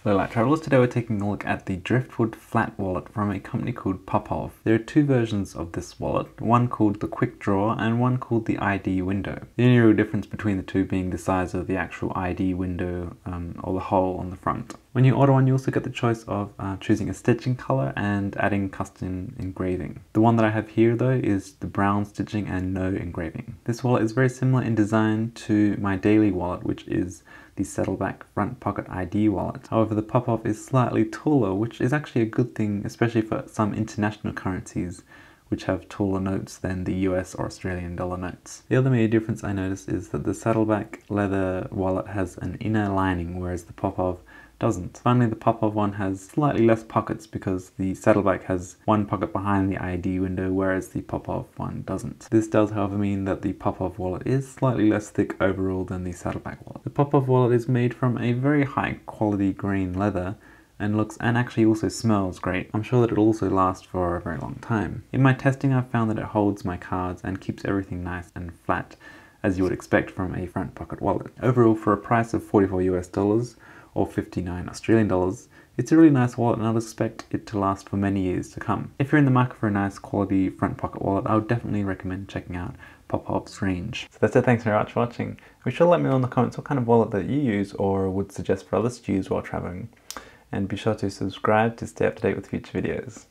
Hello Light Travelers, today we're taking a look at the Driftwood Flat Wallet from a company called Popov. There are two versions of this wallet, one called the Quick Draw and one called the ID window. The only real difference between the two being the size of the actual ID window or the hole on the front. When you order one, you also get the choice of choosing a stitching color and adding custom engraving. The one that I have here though is the brown stitching and no engraving. This wallet is very similar in design to my daily wallet, which is the Saddleback Front Pocket ID wallet. However, the Popov is slightly taller, which is actually a good thing, especially for some international currencies which have taller notes than the US or Australian dollar notes. The other major difference I noticed is that the Saddleback leather wallet has an inner lining, whereas the Popov doesn't. Finally, the Popov one has slightly less pockets because the Saddleback has one pocket behind the ID window, whereas the Popov one doesn't. This does, however, mean that the Popov wallet is slightly less thick overall than the Saddleback wallet. The Popov wallet is made from a very high quality green leather and looks and actually also smells great. I'm sure that it'll also last for a very long time. In my testing, I've found that it holds my cards and keeps everything nice and flat, as you would expect from a front pocket wallet. Overall, for a price of $44 US or 59 Australian dollars, it's a really nice wallet and I'd expect it to last for many years to come. If you're in the market for a nice quality front pocket wallet, I would definitely recommend checking out Popov's range. So that's it, thanks very much for watching. Be sure to let me know in the comments what kind of wallet that you use or would suggest for others to use while traveling. And be sure to subscribe to stay up to date with future videos.